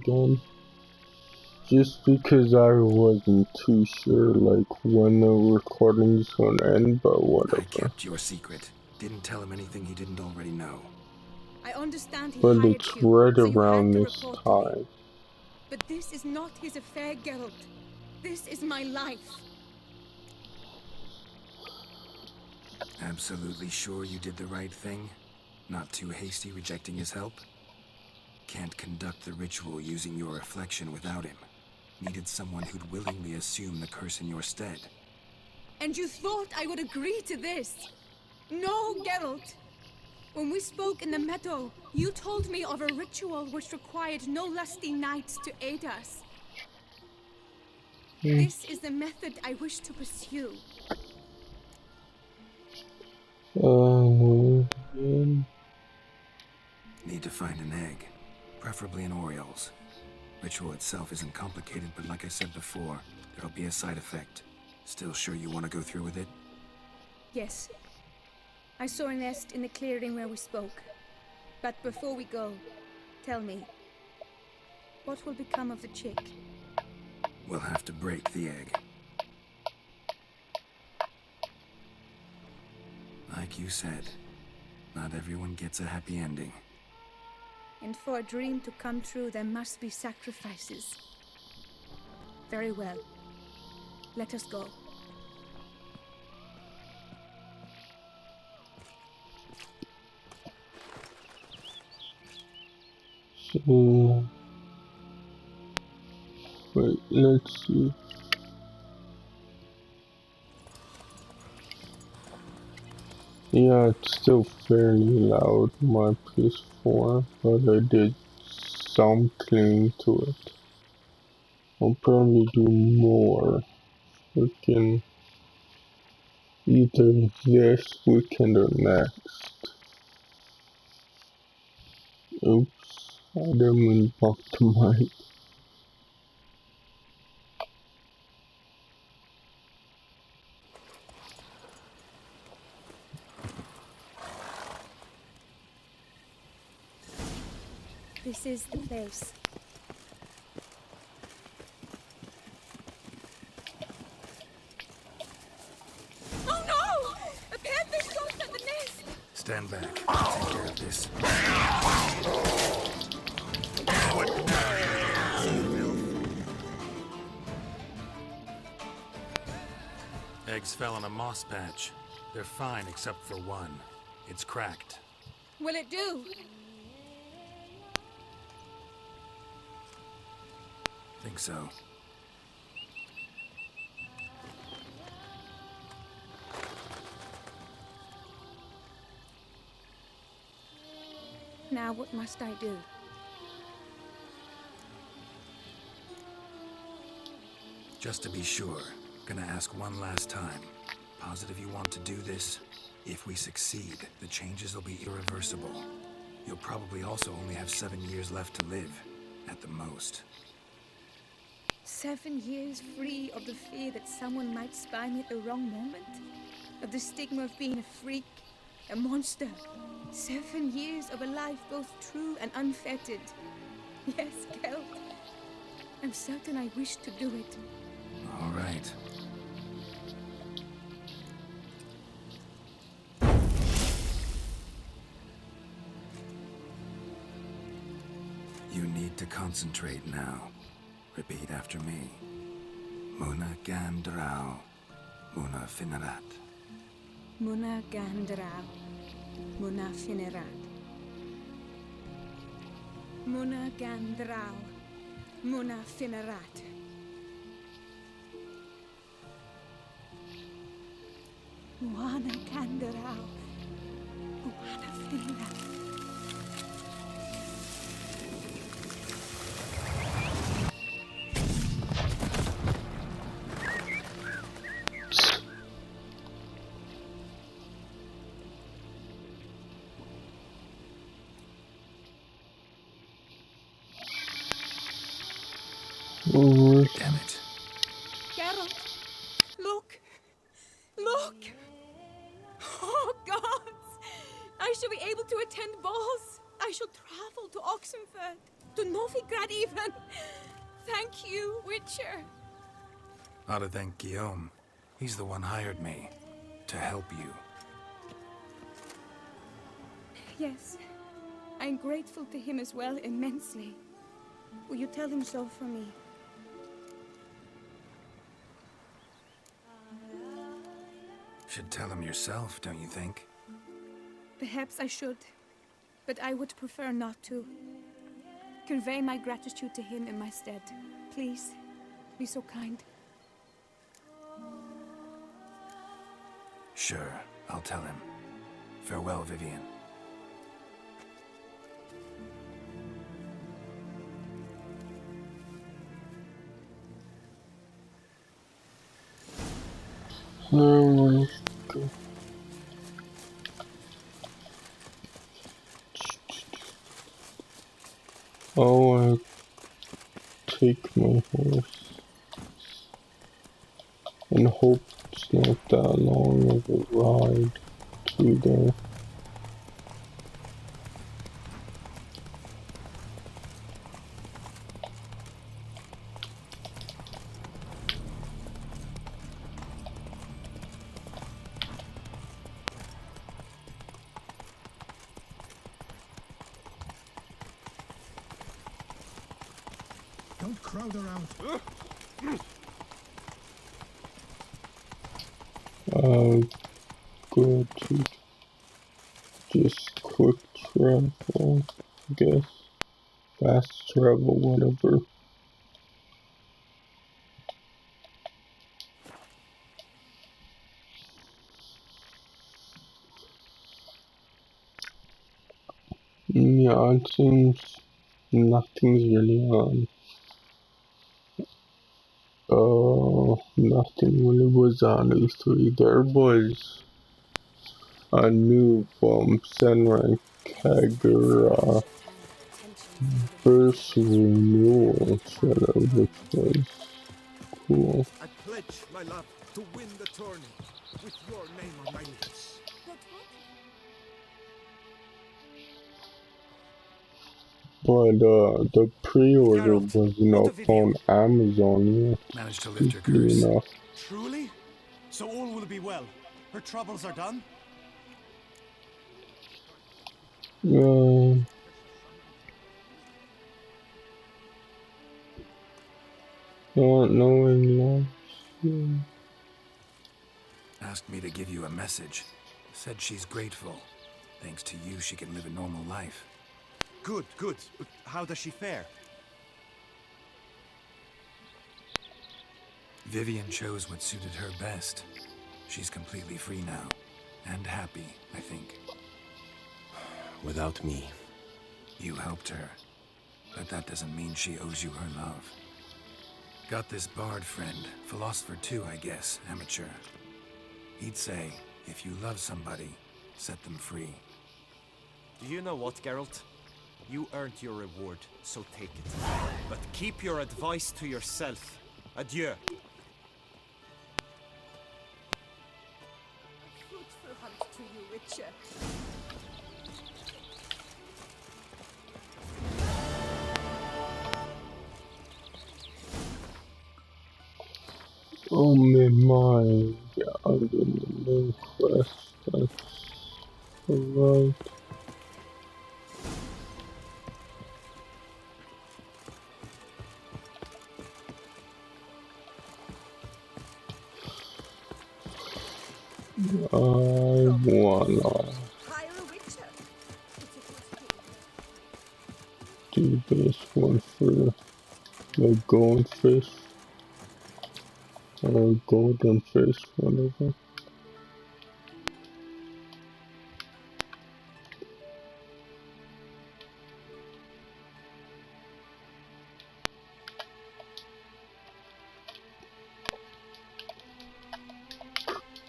again. Just because I wasn't too sure, like, when the recording's gonna end, but whatever. I kept your secret. Didn't tell him anything he didn't already know. I understand he But hired it's you, right so you around had to this report to me. time. But this is not his affair, Geralt. This is my life. Absolutely sure you did the right thing? Not too hasty rejecting his help? Can't conduct the ritual using your reflection without him. Needed someone who'd willingly assume the curse in your stead. And you thought I would agree to this? No, Geralt. When we spoke in the meadow, you told me of a ritual which required no lusty knights to aid us. This is the method I wish to pursue. Need to find an egg, preferably an Oriole's. Ritual itself isn't complicated, but like I said before, there'll be a side effect. Still sure you want to go through with it? Yes. I saw a nest in the clearing where we spoke. But before we go, tell me, what will become of the chick? We'll have to break the egg. Like you said, not everyone gets a happy ending. And for a dream to come true, there must be sacrifices. Very well. Let us go. So, wait, let's see. Yeah, it's still fairly loud, my PS4, but I did some cleaning to it. I'll probably do more. Freaking either this weekend or next. Oops, I didn't mean back to my. This is the place. Oh no! A panfish close at the nest! Stand back. I'll take care of this. Eggs fell on a moss patch. They're fine except for one. It's cracked. Will it do? Think so. Now what must I do? Just to be sure, gonna ask one last time. Positive you want to do this? If we succeed, the changes will be irreversible. You'll probably also only have 7 years left to live, at the most. 7 years free of the fear that someone might spy me at the wrong moment? Of the stigma of being a freak, a monster? 7 years of a life both true and unfettered. Yes, Geralt. I'm certain I wish to do it. All right. You need to concentrate now. Repeat after me. Muna Gandrau, Muna Finerat. Muna Gandrau, Muna Finerat. Muna Gandrau, Muna Finerat. Muna Gandrau, Muna Finerat. Damn it. Geralt, look! Look! Oh, gods! I shall be able to attend balls. I shall travel to Oxenfurt, to Novigrad even. thank you, Witcher. Ought to thank Guillaume. He's the one hired me to help you. Yes, I'm grateful to him as well, immensely. Will you tell him so for me? Should tell him yourself, don't you think? Perhaps I should, but I would prefer not to. Convey my gratitude to him in my stead. Please, be so kind. Sure, I'll tell him. Farewell, Vivian. Oh, I take my horse and hope it's not that long of a ride to there. Don't crowd around. Go to just quick travel, I guess. Fast travel, whatever. Yeah, it seems nothing's really on. Nothing really was on E3. There was a new Senran Kagura first renewal trailer, which was cool. I pledge my love to win the tourney with your name on my lips. But the pre-order wasn't up on Amazon yet. Managed to lift her Strangely curse. enough. Truly? So all will be well. Her troubles are done? Not knowing lost. Asked me to give you a message. Said she's grateful. Thanks to you, she can live a normal life. Good, good. But how does she fare? Vivian chose what suited her best. She's completely free now. And happy, I think. Without me. You helped her. But that doesn't mean she owes you her love. Got this bard friend, philosopher too, I guess, amateur. He'd say, if you love somebody, set them free. Do you know what, Geralt? You earned your reward, so take it. But keep your advice to yourself. Adieu. Fruitful hunt to you, Witcher. Oh my god, the main quest, that's right. I wanna Hire a Witcher. do this one for the goldfish. Or golden fish, whatever.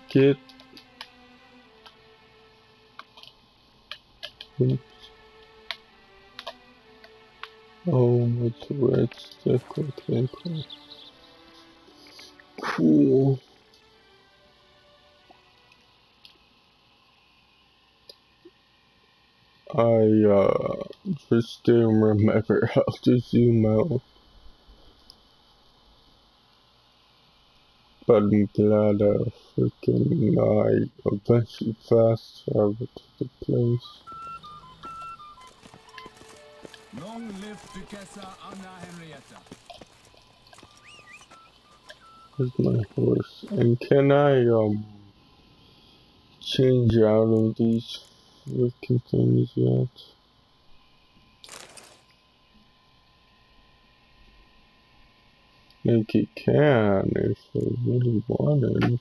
Get. Oops. Oh, it's a red stick. Okay, cool. Cool. I just didn't remember how to zoom out. But I'm glad I eventually fast traveled to the place. Long live Duchessa Anna Henrietta. Where's my horse? And can I change out of these freaking things yet? Think it can if I really wanted,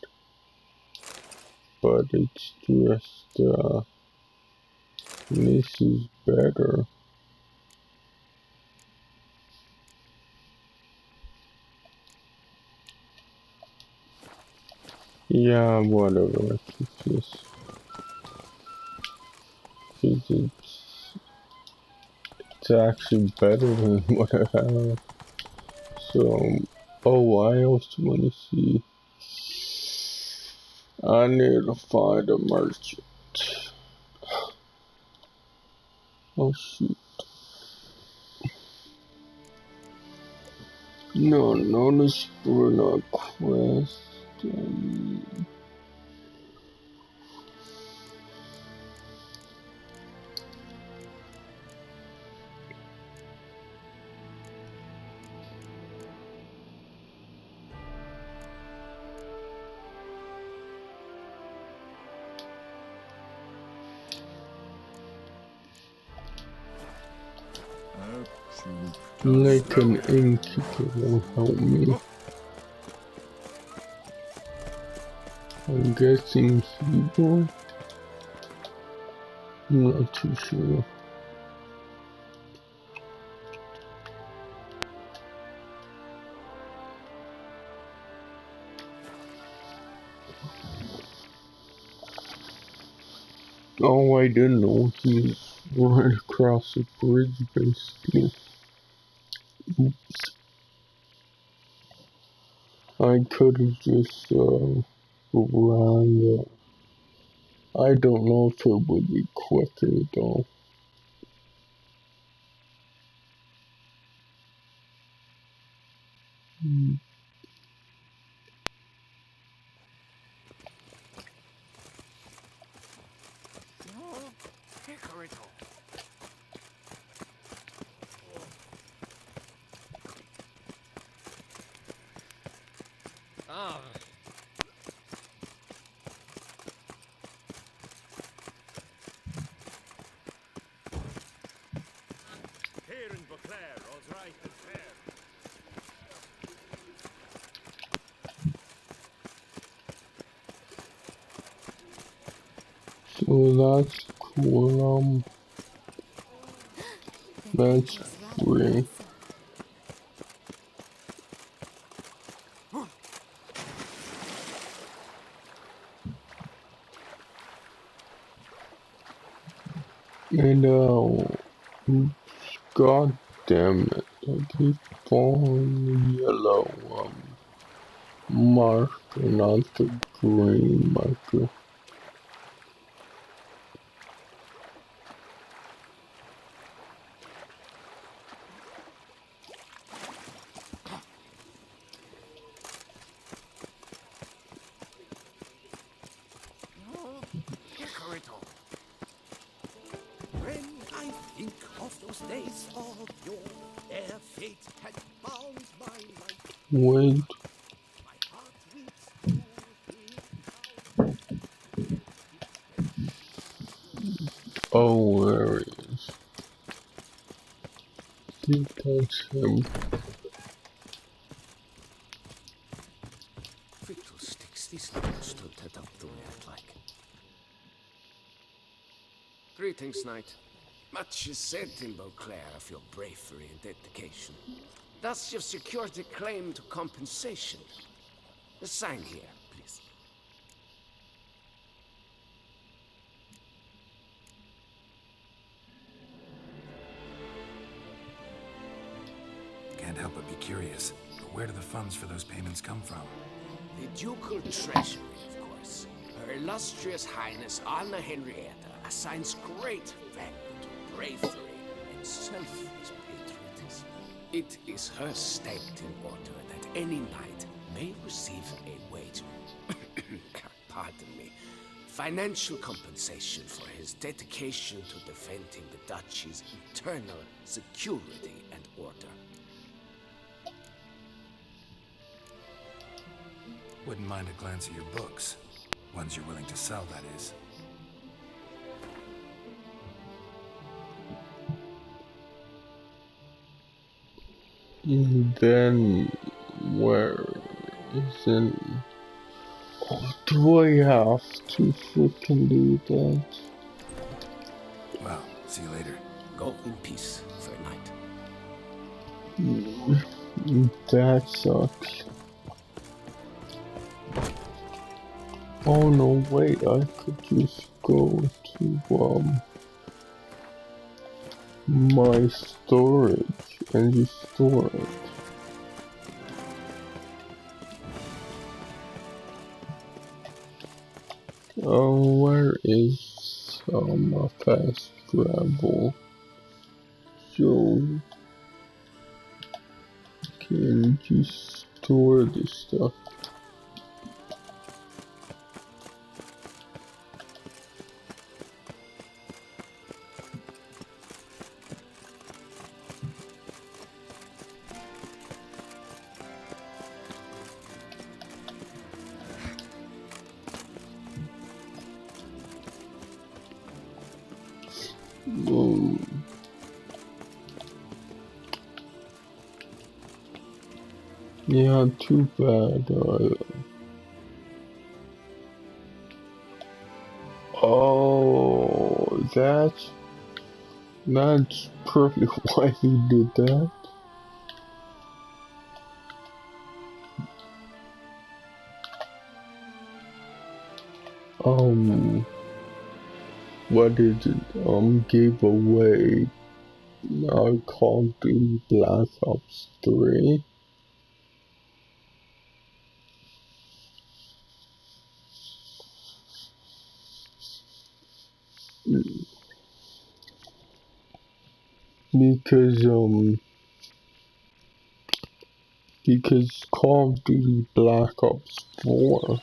but it's just this is better. Yeah, whatever. It's actually better than what I have. So, oh, I also want to see. I need to find a merchant. Oh shoot. No, notice we're not quest. Like an innkeeper won't help me. I'm guessing people. I'm not too sure. Oh, I didn't know he was right across the bridge, basically. Oops. I could have just run there. I don't know if it would be quicker though. Ah. Here in Beauclair, all's right and fair. So that's cool. That's free. And god damn it, I keep falling the yellow marker, not the green marker. When I think of those days of yore, ere fate had bound my life, Wait, my heart weeps oh, there he is. I think that's him. Fiddlesticks, this never stood that up to it like. Greetings, knight. Much is said in Beauclair of your bravery and dedication. Thus you've secured a claim to compensation. Sign here, please. Can't help but be curious. Where do the funds for those payments come from? The ducal treasury, of course. Her illustrious highness Anna Henrietta assigns great value to bravery and selfless patriotism. It is her stated in order that any knight may receive a wage, pardon me, financial compensation for his dedication to defending the duchy's internal security and order. Wouldn't mind a glance at your books. Ones you're willing to sell, that is. Then where isn't... Oh, do I have to freaking do that? Well, see you later. Go in peace, Fair Knight. That sucks. Oh no, wait, I could just go to my storage and just store it. Oh, where is my fast travel? So can just store this stuff. Yeah, too bad. Oh, that's probably why he did that. What is it? Gave away Call of Duty Black Ops 3. Because Call of Duty Black Ops 4.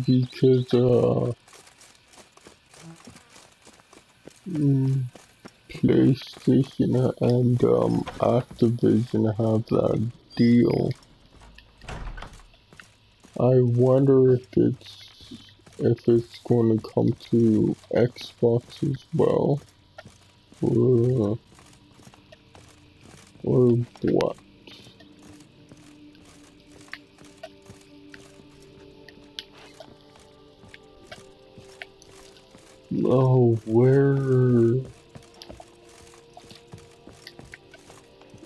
Because PlayStation and Activision have that deal. I wonder if it's going to come to Xbox as well, or what? Oh, where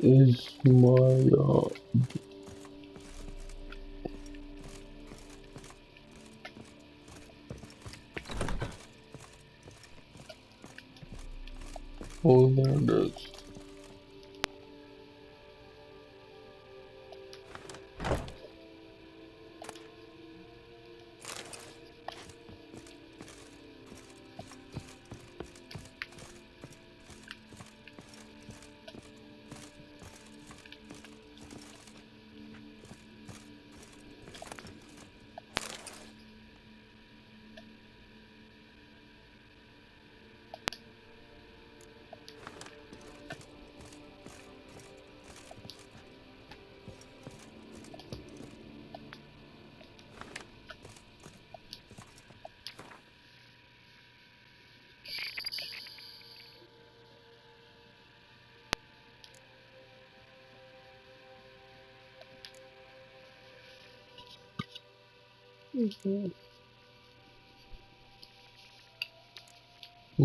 is my oh, there it is.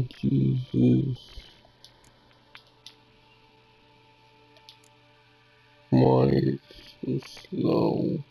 Jesus, my is slow.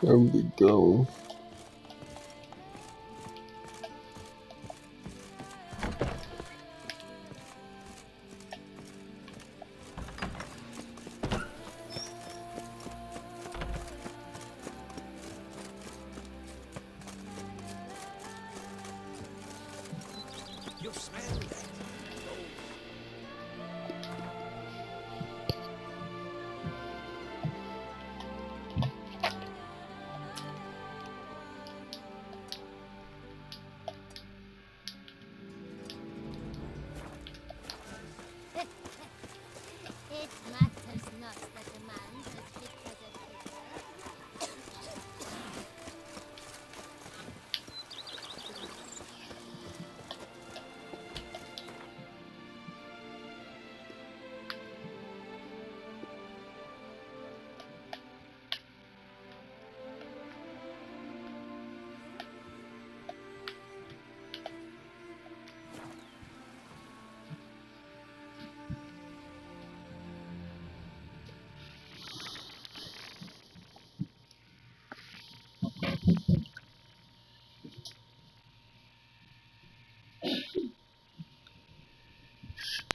There we go. You smell that? It matters not that a man has pictures of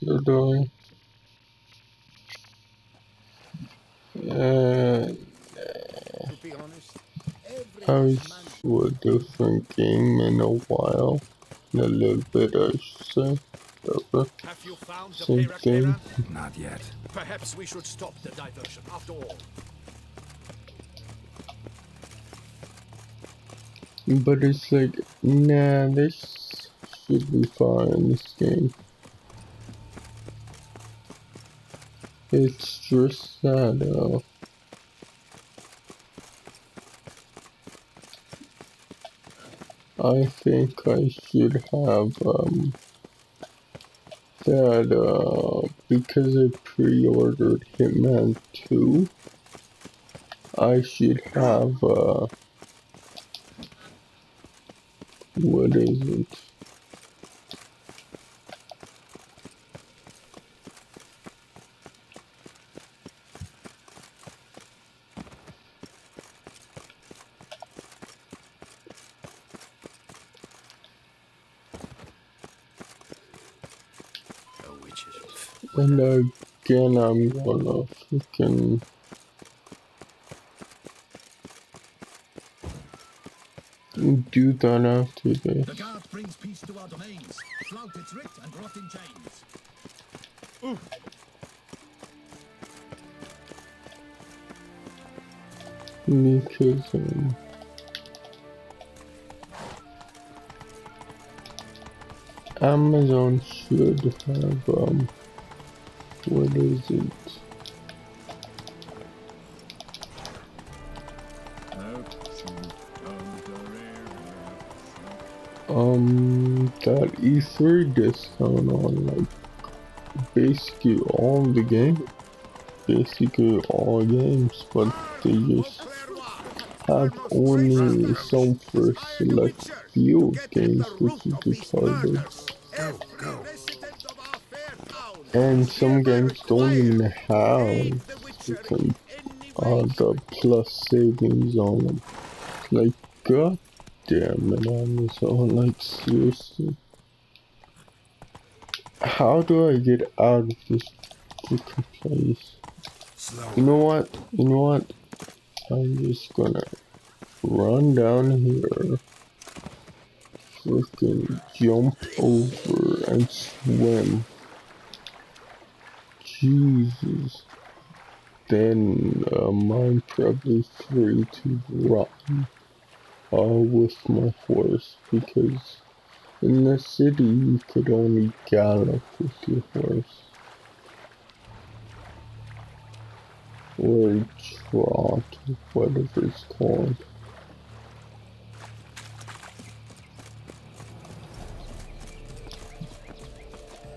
Should I? To be honest, every I yes man saw a different game in a while. In a little bit, I should say. Whatever. have you found the Same Peyrac thing. Mera? Not yet. Perhaps we should stop the diversion after all. But it's like, nah, this should be fine, this game. It's just that, I think I should have, that, because I pre-ordered Hitman 2, I should have, what is it? And again, I'm gonna freaking do that after this. The guard brings peace to our domains. Flout its writ and rot in chains. Because, Amazon should have, what is it? That E3 discount on, like, basically all the games. Basically all games, but they just have only some for a select few games, which is retarded. And some games don't even have the plus savings on them. Like, god damn it, Amazon, like, seriously. How do I get out of this freaking place? You know what? I'm just gonna run down here, freaking jump over and swim. Jesus. then Minecraft 3 to run with my horse, because in the city you could only gallop with your horse. Or trot, whatever it's called.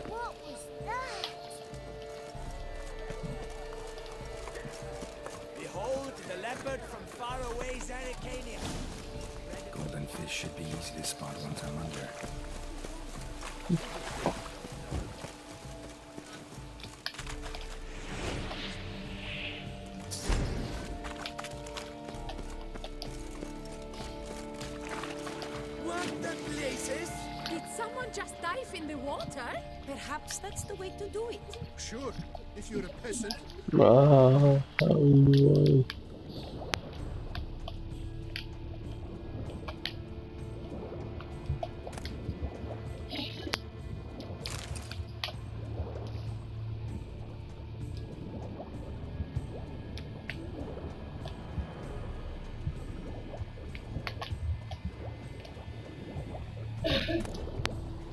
What was that? Behold the leopard from faraway Zaricania. Golden fish should be easy to spot once I'm under. What the blazes? Did someone just dive in the water? Perhaps that's the way to do it. Sure, if you're a peasant. How do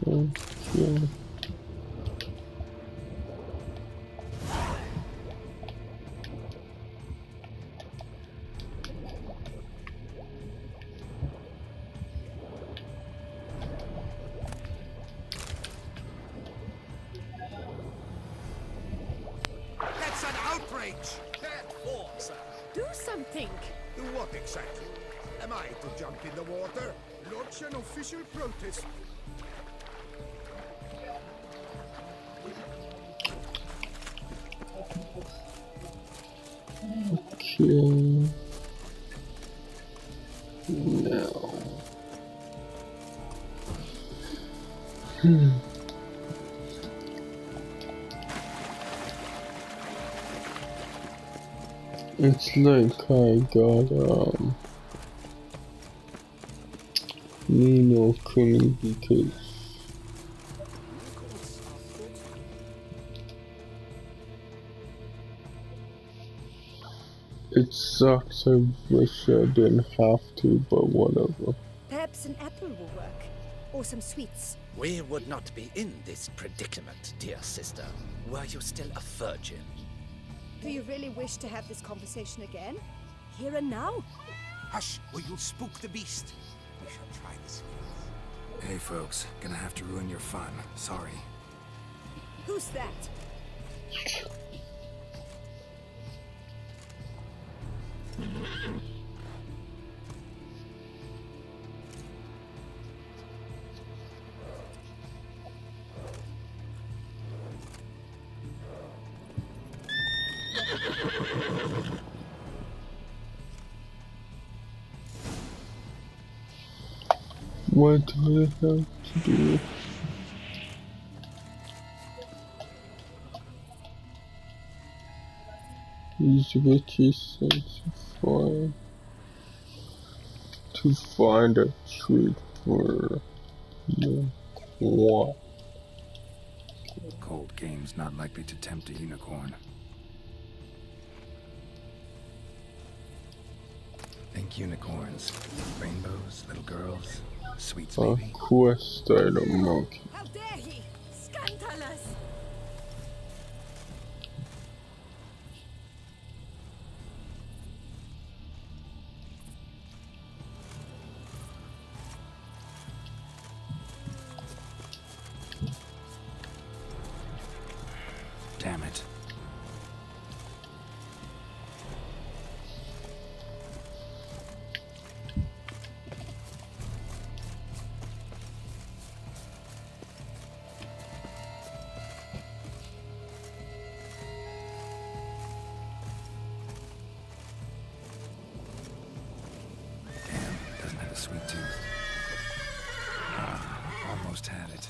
Okay. That's an outrage! Bad form, sir. Do something. Do what exactly? Am I to jump in the water? Launch an official protest. Okay. Now. It's like I got Nino Kuni because it sucks. I wish I didn't have to, but whatever. Perhaps an apple will work. Or some sweets. We would not be in this predicament, dear sister, were you still a virgin. Do you really wish to have this conversation again? Here and now? Hush, or you'll spook the beast. We shall try this. Hey folks, gonna have to ruin your fun. Sorry. Who's that? What do I have to do? Use witches to find a treat for you. What? Cold game's not likely to tempt a unicorn. Think unicorns. Rainbows, little girls, sweets A maybe. quest item, monkey. How dare he! Scandalous! Damn it. Damn, doesn't have a sweet tooth. Ah, almost had it.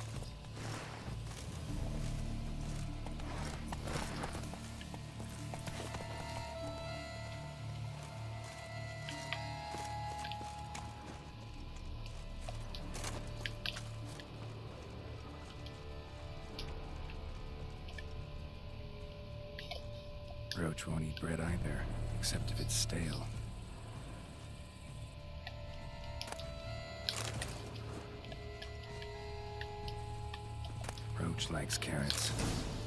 Roach won't eat bread either, except if it's stale. Roach likes carrots.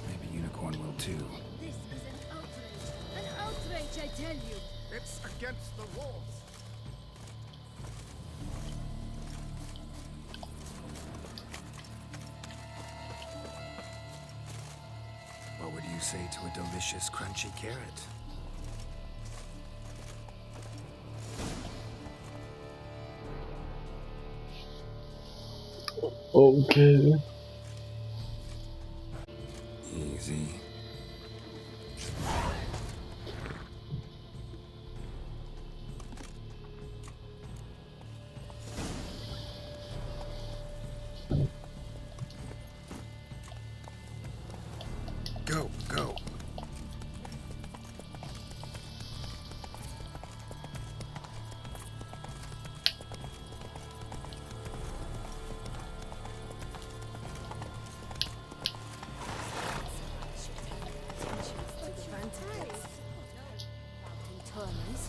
Maybe Unicorn will too. This is an outrage. An outrage, I tell you. It's against the rules. What would you say to a delicious, crunchy carrot? Okay. Easy. Go, go. Turners.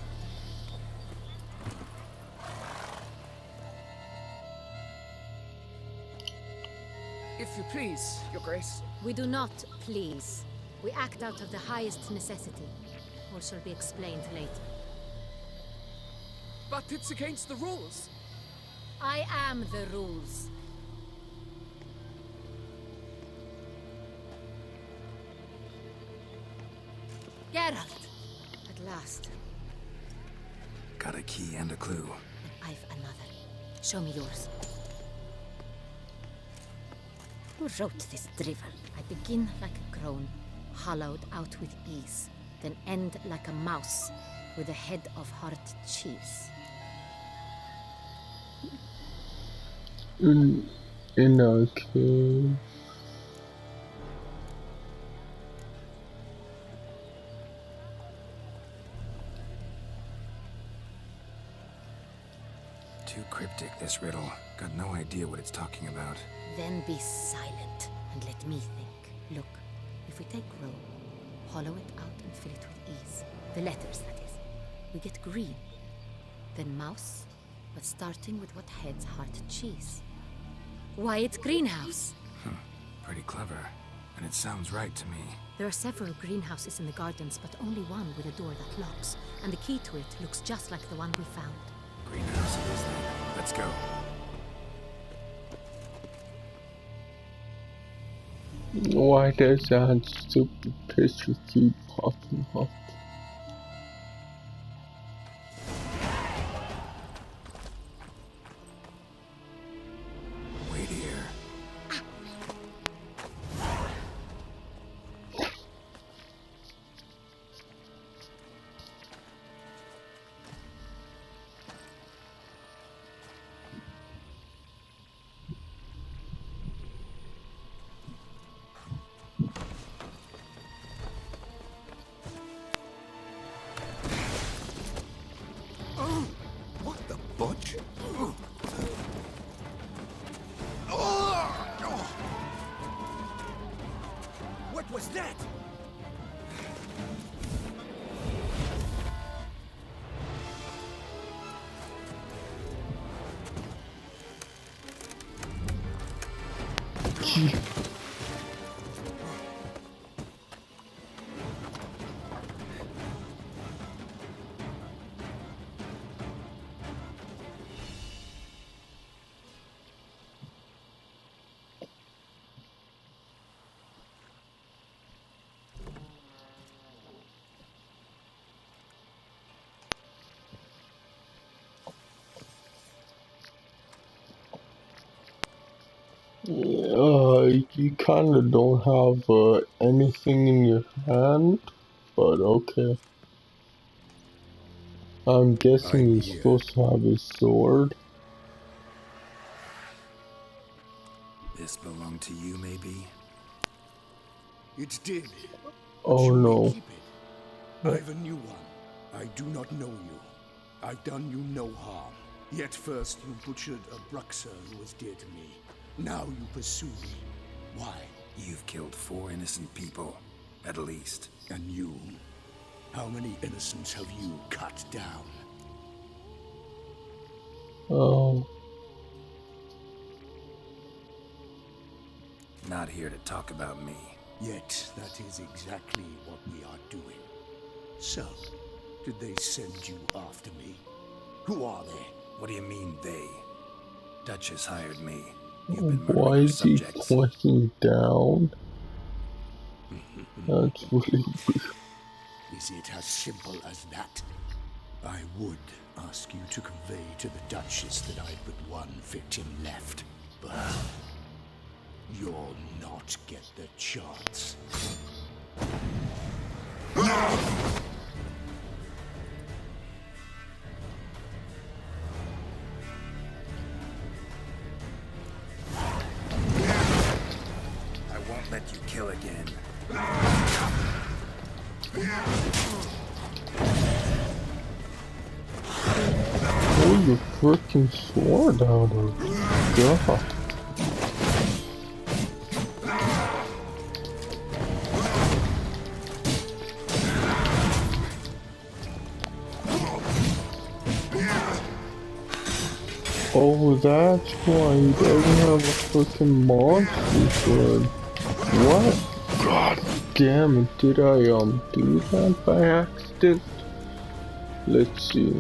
If you please, Your Grace. We do not please. We act out of the highest necessity. Or shall be explained later. But it's against the rules. I am the rules. Geralt! At last. Got a key and a clue. I've another. Show me yours. Who wrote this drivel? I begin like a crone, hollowed out with ease, then end like a mouse, with a head of hard cheese. In a cave. Too cryptic, this riddle. Got no idea what it's talking about. Then be silent and let me think. Look, if we take Rome, hollow it out and fill it with ease. The letters, that is. We get green. Then mouse, but starting with what heads heart cheese. Why, it's greenhouse. Pretty clever. And it sounds right to me. There are several greenhouses in the gardens, but only one with a door that locks. And the key to it looks just like the one we found. Greenhouse it is then. Let's go. Why does that stupid picture keep popping up? Wait here. What the butch? What was that? You kinda don't have anything in your hand, but okay. I'm guessing you're supposed to have a sword. This belonged to you, maybe? It did. Oh You may no. keep it. I've a new one. I do not know you. I've done you no harm. Yet first you butchered a Bruxer who was dear to me. Now you pursue me. Why? You've killed 4 innocent people, at least. And you? How many innocents have you cut down? Oh. Not here to talk about me. Yet that is exactly what we are doing. So, did they send you after me? Who are they? What do you mean, they? Duchess hired me. You've been Why murdering is he subjects. pointing down? That's really weird. Is it as simple as that? I would ask you to convey to the Duchess that I've but one victim left, but you'll not get the chance. I won't let you kill again. Pull your freaking sword out of God. Oh, that's why he doesn't have a freaking monster sword. What? God damn it, did I do that by accident? Let's see.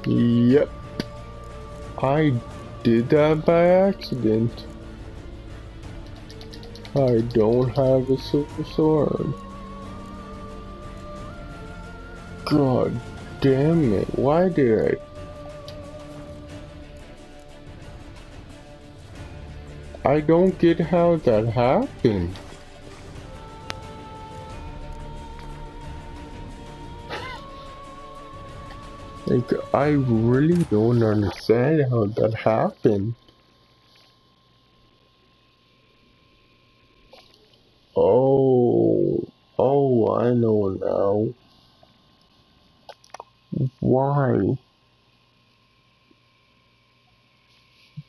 Yep. I did that by accident. I don't have a silver sword. God damn it, why did I don't get how that happened. Like, I really don't understand how that happened. Oh, I know now. Why?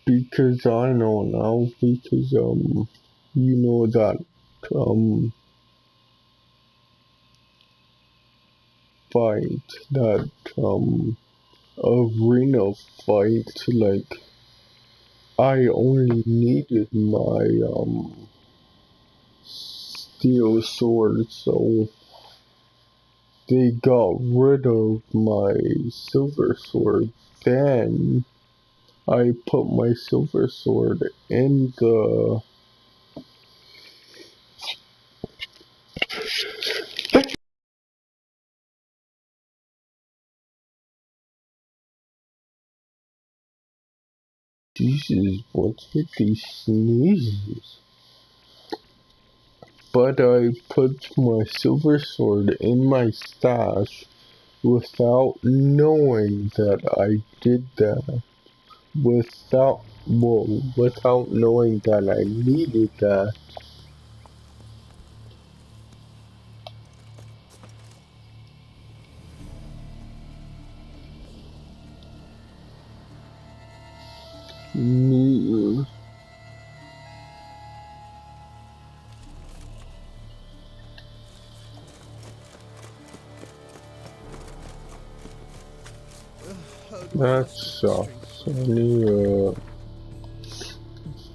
Because I know now, because, you know that, fight, that, arena fight, like, I only needed my, steel sword, so they got rid of my silver sword. Then I put my silver sword in the Jesus, what's with these sneezes? But I put my silver sword in my stash without knowing that I did that. Without knowing that I needed that. That sucks. I need to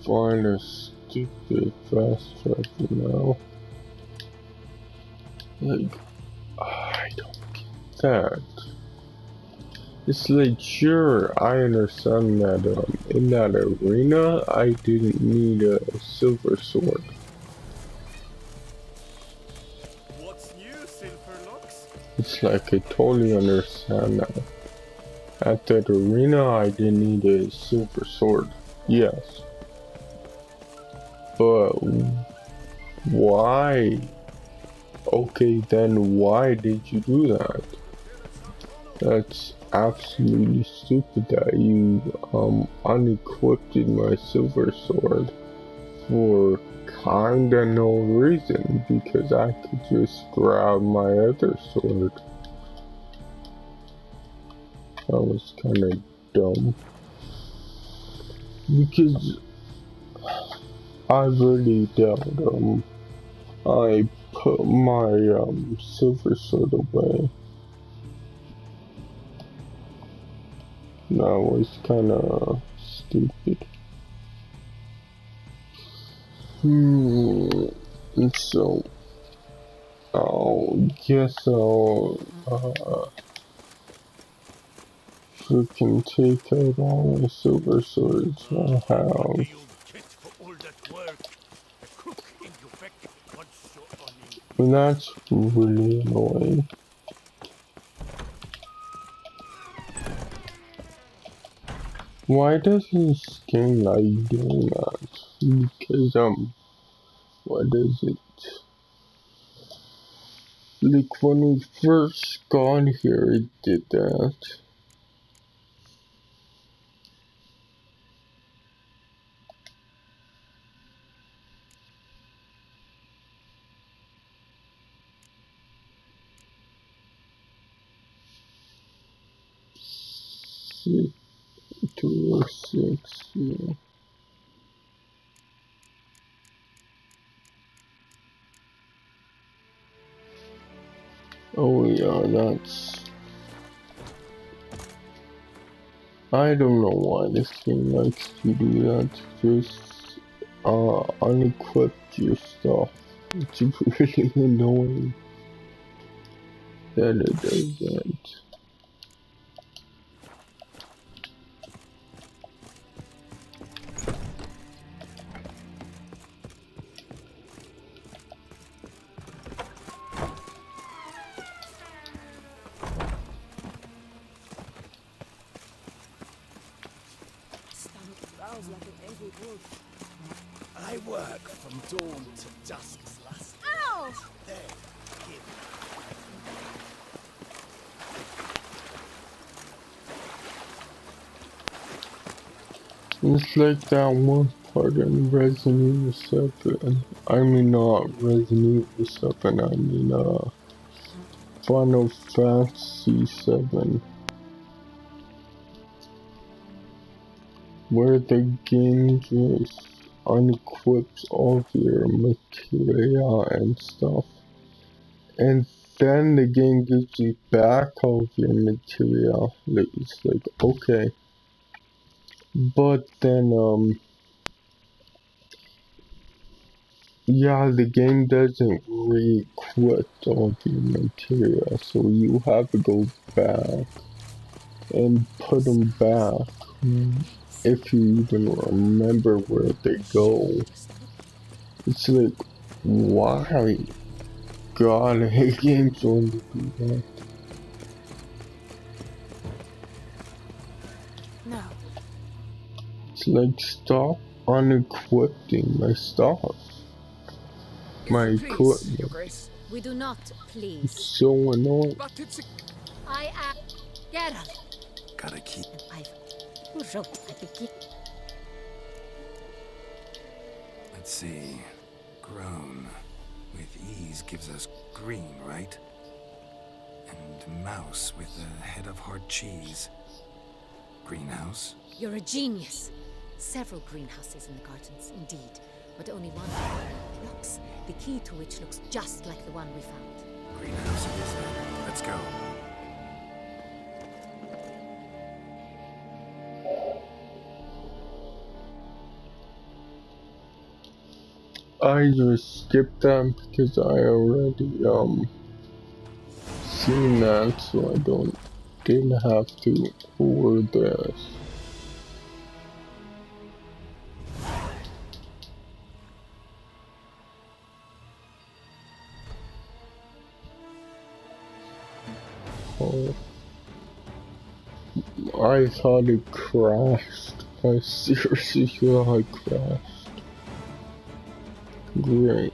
find a stupid fast track now. Like, I don't get that. It's like, sure, I understand that in that arena, I didn't need a silver sword. What's new, Silverlocks? It's like, I totally understand that. At that arena, I didn't need a silver sword. Yes. But why? Okay, then why did you do that? That's absolutely stupid that you unequipped my silver sword for kinda no reason, because I could just grab my other sword. That was kinda dumb. Because I really doubt I put my silver sword away. That was kinda stupid. And so guess I'll freaking take out all the silver swords I have. And that's really annoying. Why does this game like doing that? Because what is it? Like when we first got here it did that. See. 206, yeah. Oh yeah, that's... I don't know why this game likes to do that. Just unequip your stuff. It's really annoying that it does that. I work from dawn to dusk, last. Ow! There, give. It's like that one part in Resident Evil 7. I mean not Resident Evil 7, I mean Final Fantasy 7. Where the game just unequips all of your material and stuff. And then the game gives you back all of your material. It's like, okay. But then, yeah, the game doesn't re-equip all of your material, so you have to go back and put them back. If you even remember where they go. It's like, why? God, I hate games when they do that. No. It's like, stop unequipping my stuff. My equipment. Your Grace. We do not, please. It's so annoying. But it's I am Geralt. Gotta keep. Who wrote at the beginning? Let's see. Grown. With ease gives us green, right? And mouse with a head of hard cheese. Greenhouse? You're a genius. Several greenhouses in the gardens, indeed. But only one looks, the key to which looks just like the one we found. Greenhouse it is then. Let's go. I just skipped that because I already seen that, so I didn't have to forward this. Oh, I thought it crashed. I seriously thought it crashed. Great.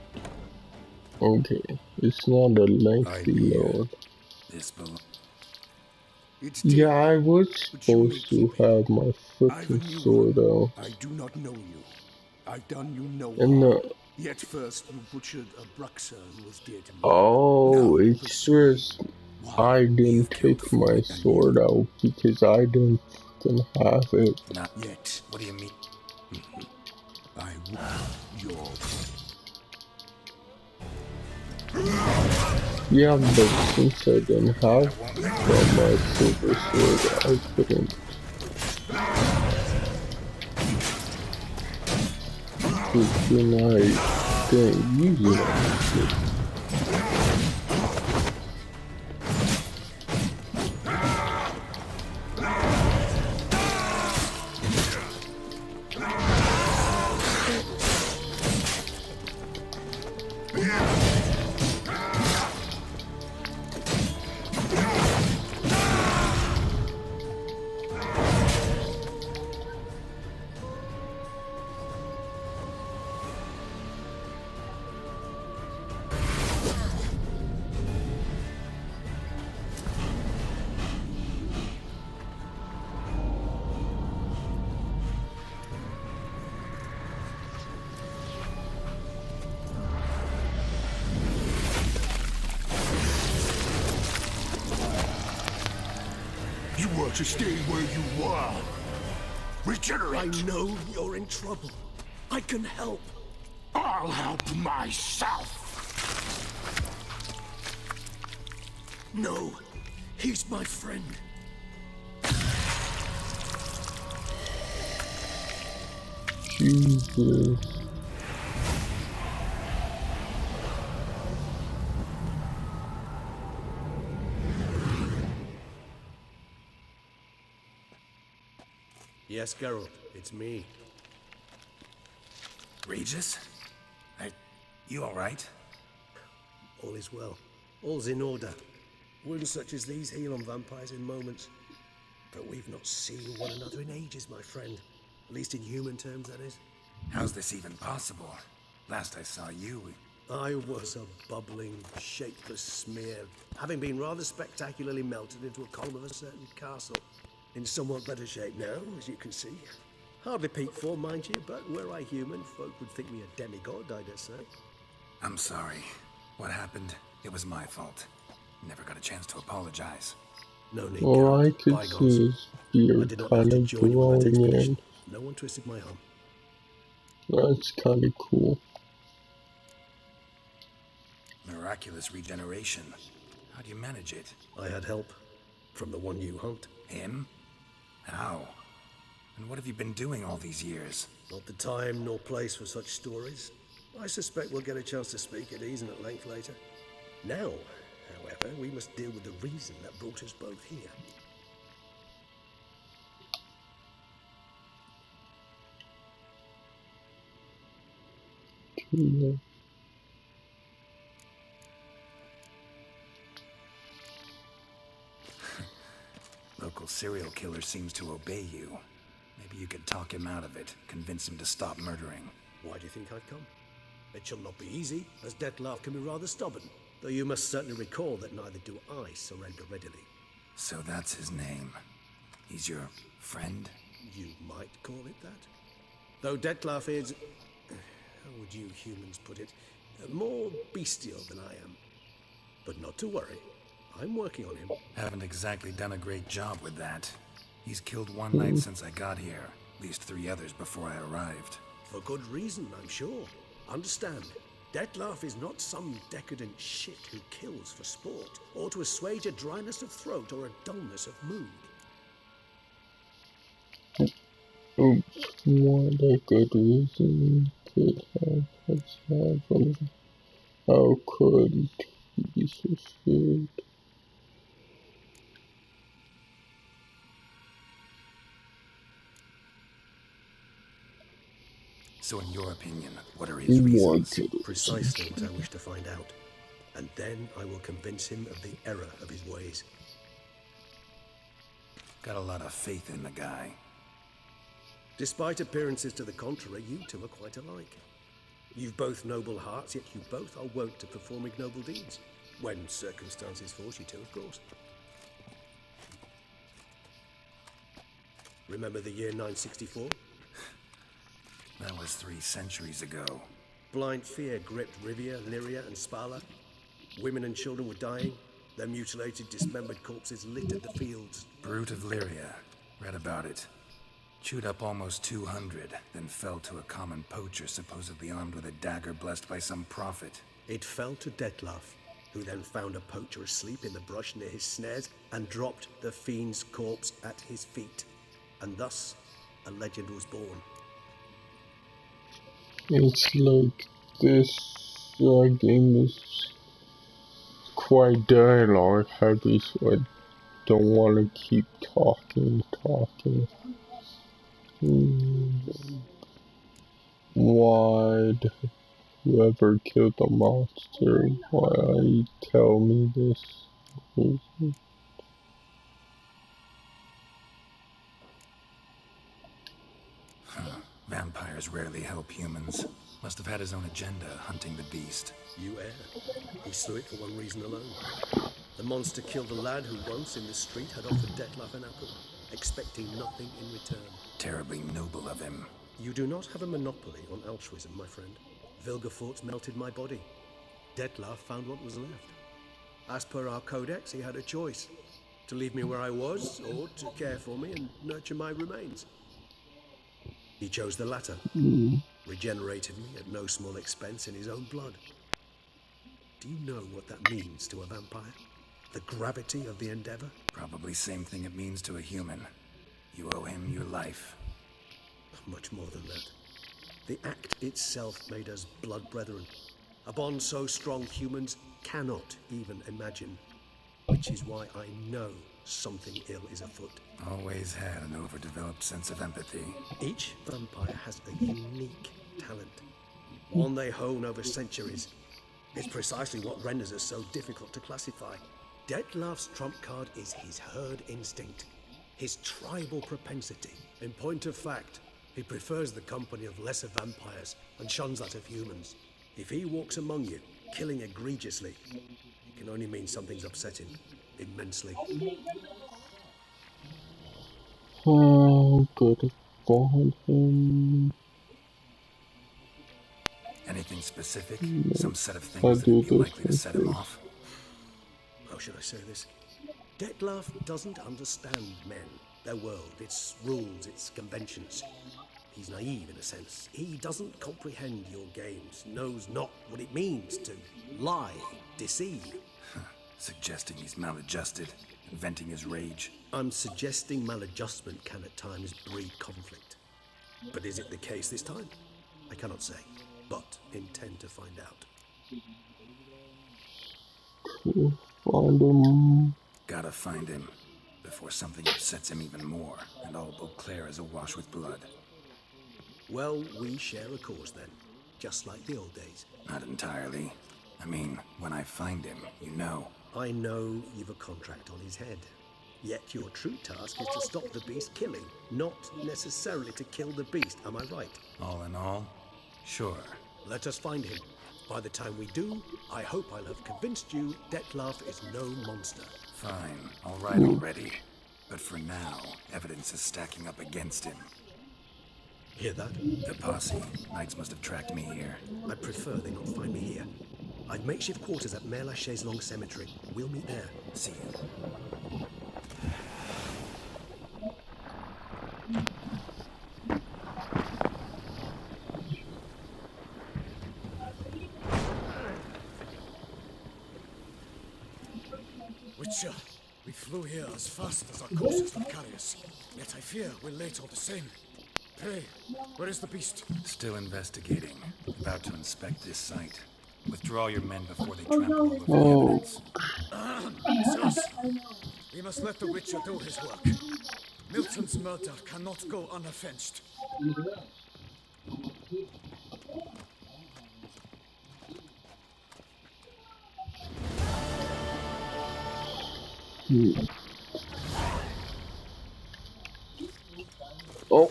Okay, it's not a lengthy load. Yeah, I was supposed to have my freaking sword out. I do not know you. I've done you no And harm. Yet first you butchered a Bruxer who was dear to me. oh, it's just I didn't take my sword out because I didn't fucking have it. Not yet. What do you mean? I want your Yeah, but since I didn't have my silver sword, I couldn't. But then I didn't use it honestly. You want to stay where you are. Regenerate. I know you're in trouble. I can help. I'll help myself. No, he's my friend. Jesus. Yes, Geralt, it's me. Regis? You alright? All is well. All's in order. Wounds such as these heal on vampires in moments. But we've not seen one another in ages, my friend. At least in human terms, that is. How's this even possible? Last I saw you... I was a bubbling, shapeless smear, having been rather spectacularly melted into a column of a certain castle. In somewhat better shape now, as you can see. Hardly peak form, mind you, but were I human, folk would think me a demigod, I dare say. I'm sorry. What happened, it was my fault. Never got a chance to apologize. No need, All I Geralt. could Bygones. see is beard I did not have kind to of join you on that glowing expedition. in. No one twisted my arm. That's kind of cool. Miraculous regeneration. How do you manage it? I had help from the one you hunt. Him? How? And what have you been doing all these years? Not the time nor place for such stories. I suspect we'll get a chance to speak at ease and at length later. Now, however, we must deal with the reason that brought us both here. Yeah. Local serial killer seems to obey you. Maybe you could talk him out of it, convince him to stop murdering. Why do you think I've come? It shall not be easy, as Dettlaff can be rather stubborn. Though you must certainly recall that neither do I surrender readily. So that's his name. He's your friend? You might call it that. Though Dettlaff is... how would you humans put it? More bestial than I am. But not to worry. I'm working on him. Haven't exactly done a great job with that. He's killed one knight since I got here. At least 3 others before I arrived. For good reason, I'm sure. Understand, Dettlaff is not some decadent shit who kills for sport, or to assuage a dryness of throat or a dullness of mood. Oops, what a good reason could have us have a little. How could he be so scared? So in your opinion, what are his reasons? Precisely what I wish to find out. And then I will convince him of the error of his ways. Got a lot of faith in the guy. Despite appearances to the contrary, you two are quite alike. You've both noble hearts, yet you both are wont to perform ignoble deeds. When circumstances force you to, of course. Remember the year 964? That was 3 centuries ago. Blind fear gripped Rivia, Lyria, and Spala. Women and children were dying. Their mutilated, dismembered corpses littered the fields. Brute of Lyria. Read about it. Chewed up almost 200, then fell to a common poacher supposedly armed with a dagger blessed by some prophet. It fell to Dettlaff, who then found a poacher asleep in the brush near his snares and dropped the fiend's corpse at his feet. And thus, a legend was born. It's like this game is quite dialogue heavy, so I don't want to keep talking. Why whoever killed the monster, why tell me this? Vampires rarely help humans. Must have had his own agenda, hunting the beast. You err. He slew it for one reason alone. The monster killed a lad who once in the street had offered Dettlaff an apple, expecting nothing in return. Terribly noble of him. You do not have a monopoly on altruism, my friend. Vilgefortz melted my body. Dettlaff found what was left. As per our codex, he had a choice. To leave me where I was, or to care for me and nurture my remains. He chose the latter. Regenerated me at no small expense in his own blood. Do you know what that means to a vampire? The gravity of the endeavor? Probably same thing it means to a human. You owe him your life. Much more than that. The act itself made us blood brethren. A bond so strong humans cannot even imagine. Which is why I know something ill is afoot. Always had an overdeveloped sense of empathy. Each vampire has a unique talent. One they hone over centuries. It's precisely what renders us so difficult to classify. Dettlaff's trump card is his herd instinct. His tribal propensity. In point of fact, he prefers the company of lesser vampires and shuns that of humans. If he walks among you, killing egregiously, it can only mean something's upset him immensely. Oh, gotta find him. Anything specific? No. Some set of things that would be likely to set him off? How should I say this? Dettlaff doesn't understand men, their world, its rules, its conventions. He's naive in a sense. He doesn't comprehend your games, knows not what it means to lie, deceive. Suggesting he's maladjusted, venting his rage. I'm suggesting maladjustment can at times breed conflict. But is it the case this time? I cannot say, but intend to find out. Find him. Gotta find him, before something upsets him even more, and all Beauclair is awash with blood. Well, we share a cause then, just like the old days. Not entirely. I mean, when I find him, you know. I know you've a contract on his head. Yet your true task is to stop the beast killing, not necessarily to kill the beast, am I right? All in all, sure. Let us find him. By the time we do, I hope I'll have convinced you Dettlaff is no monster. Fine, all right already. But for now, evidence is stacking up against him. Hear that? The posse. Knights must have tracked me here. I prefer they not find me here. I've makeshift quarters at Mère Lachaise Long Cemetery. We'll meet there. See you. Witcher, we flew here as fast as our courses would carry us. Yet I fear we're late all the same. Pray, where is the beast? Still investigating. About to inspect this site. Withdraw your men before they trample over the evidence. It's us. We must let the Witcher do his work. Milton's murder cannot go unavenged. Oh,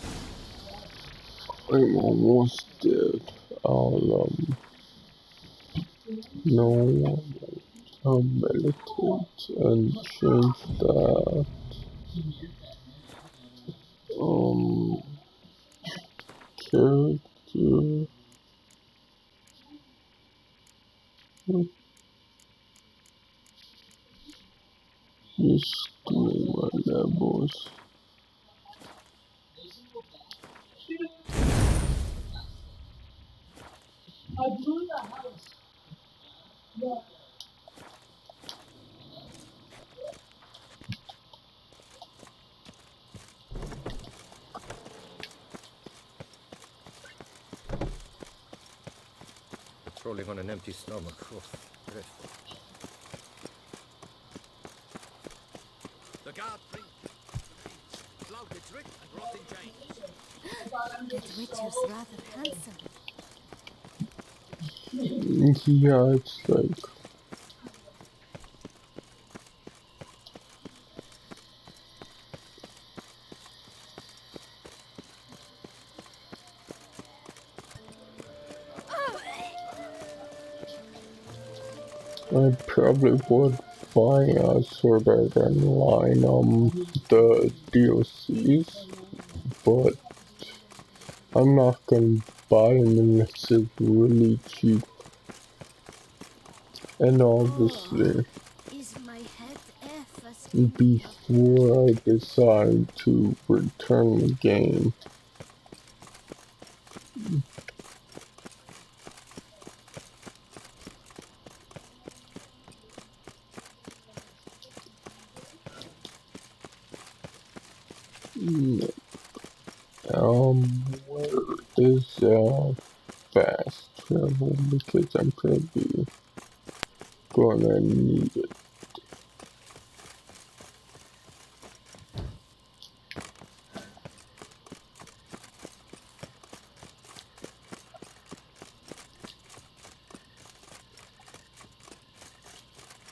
I'm almost dead. I'll meditate and change that. Character. Just doing my levels. Patrolling on an empty stomach. Oh, dreadful. The guard brings flouted trick and rotting chains. That witch is rather handsome. Yeah, it's like I probably would buy a Sword Art Online the DLCs, but I'm not gonna buy them unless it's really cheap. And obviously, Is my head ever spinning? before I decide to return the game. Where is fast travel? Because I'm probably gonna need it.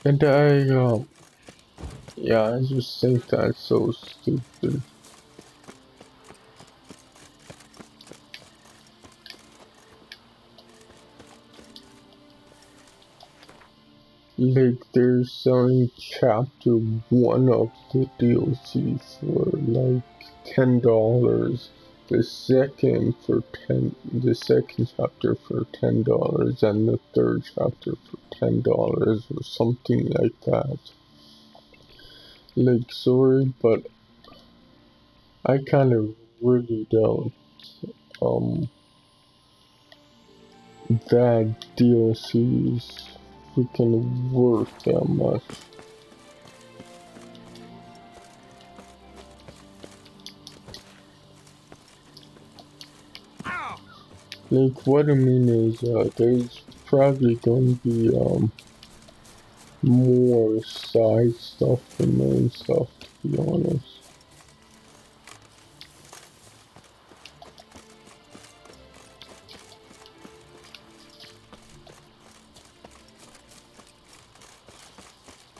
And yeah, I just think that's so stupid. Like, they're selling chapter 1 of the DLC for like $10. The second chapter for $10, and the third chapter for $10 or something like that. Like, sorry, but I kind of really doubt that DLC is freaking worth that much. Like, what I mean is, there's probably going to be, more side stuff than main stuff, to be honest.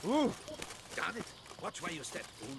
Ooh, darn it! Watch where you step, fool.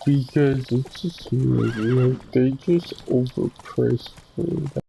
Because it's just like they just overpriced food.